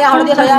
হড় দিয়ে সয়া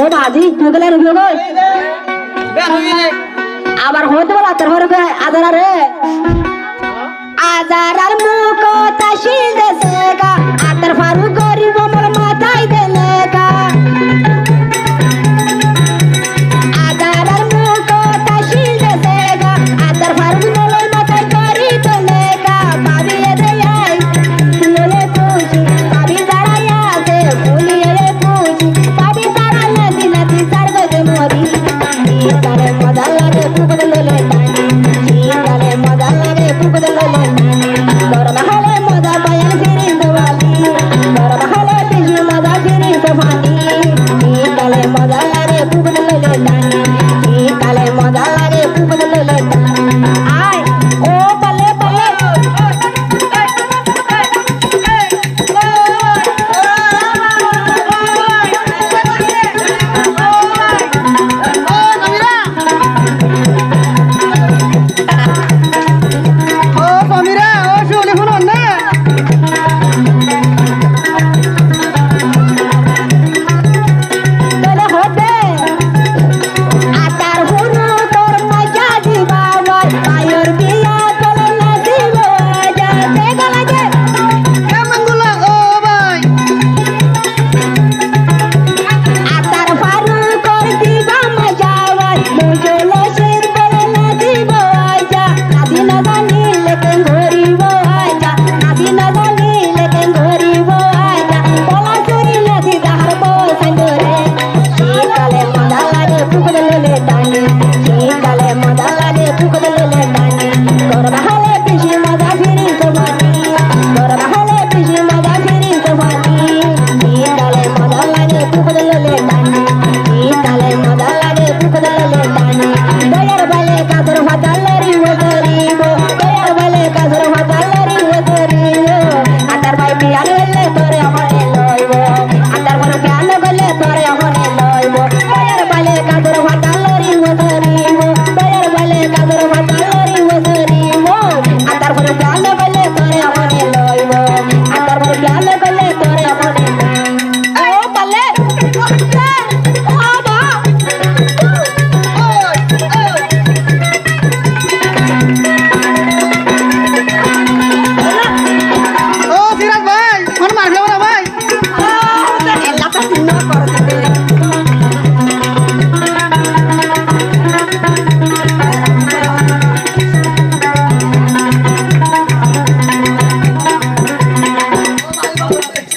ও বাজি তুই গেলে রবি আবার হতে বল আতার ঘরে আদার রে আজারার মুখ তাশিল দেশে গা আতার ফারুক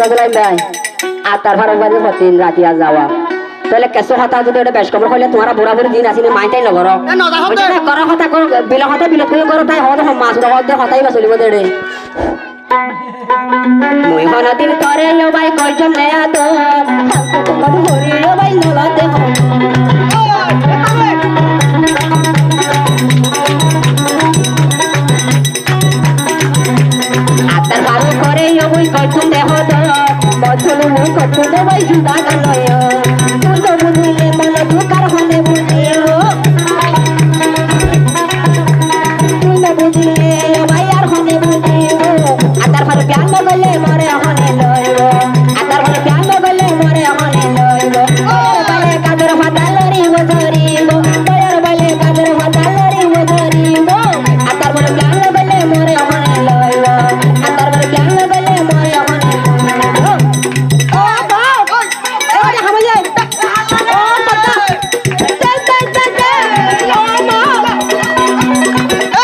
দিলাই দেয় আর তার ভাড়া বাজে হতিন রাতি আর যাওয়া তাহলে কেঁচো কথা যদি এটা বেশ খবর হলে তোমার বুড়া বুড়ি দিন আসিনি মাইটাই লগর কর কথা কর বিল কথা বিলত করে করো তাই হদ মাছ হদ হতাই বা চলিব দেড়ে মুই হনদিন তরে ভাই কয়জন নেয়া তো হরি ভাই নলতে আতার বারো করে ওই কয়জন দেহ তো বছর মুই কয়জন ভাই জুদা গানয় তুলো বুঝিলে মনে দুকার হলে বুঝিও তুলো বুঝিলে ভাই আর হলে বুঝিও আতার ভালো প্যান গলে মরে হলে লইব আতার ভালো প্যান গলে মরে হলে লইব বলে কাদের ফাটা লরিব ধরিব বয়ার বলে কাদের ফাটা লরিব ধরিব আতার ভালো প্যান গলে মরে হলে লইব আতার ভালো প্যান গলে মরে হলে ও বাপ ও হামলে ও পাতা ও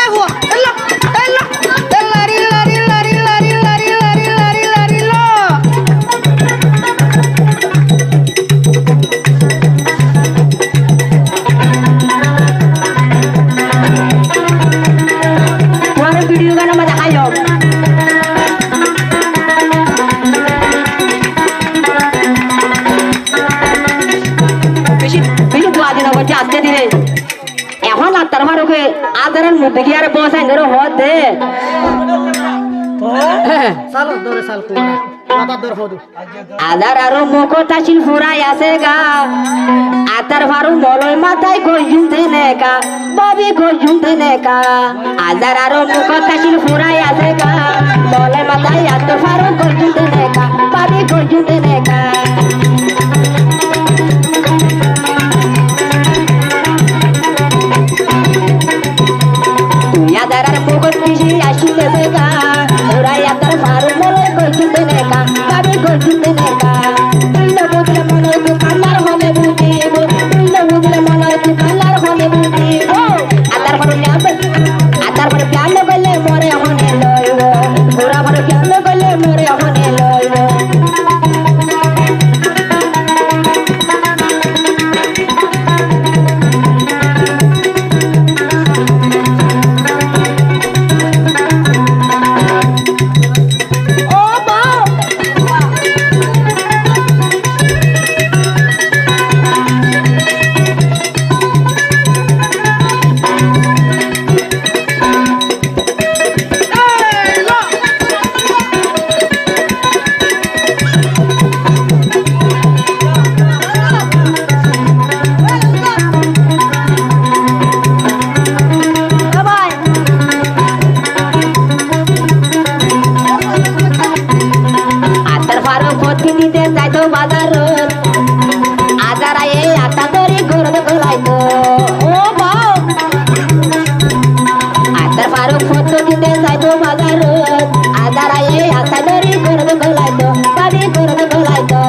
মা ভিডিও গান মজা খাইও বেশি বেশি দোয়া দিন বলছে আজকে দিনে এখন আত্মার মারোকে আদারের মধ্যে কি আর বসাই ধরো হদ দে আদার আরো মুখটা শিল ফুরাই আছে গা আতার ভারু মলয় মাথায় গজুন দেনে কা ববি গজুন দেনে কা আদার আরো মুখটা শিল ফুরাই আছে গা মলয় মাথায় আতার ভারু গজুন দেনে কা ববি গজুন দেনে কা তুই আদার আর মুখত পিছি আসিতেছে গা ফুরাই আতার ভারু মলয় গজুন দেনে কা ববি গজুন দেনে কা তুইলে বুঝলে মনে দোকানদার হলে বুঝিব তুইলে বুঝলে মনে দোকানদার হলে বুঝিব আতার ভারু প্যান গলে মরে হনে লইব ঘোরা ভারু প্যান গলে মরে হনে লইব আতার ভারু ভর্তি দিতে যাইতো বাজারত আজার আয়ে আতা ধরি গরদ গলাইতো ও বাও আতার ভারু ভর্তি দিতে যাইতো বাজারত আজার আয়ে আতা ধরি গরদ গলাইতো বাবি গরদ গলাইতো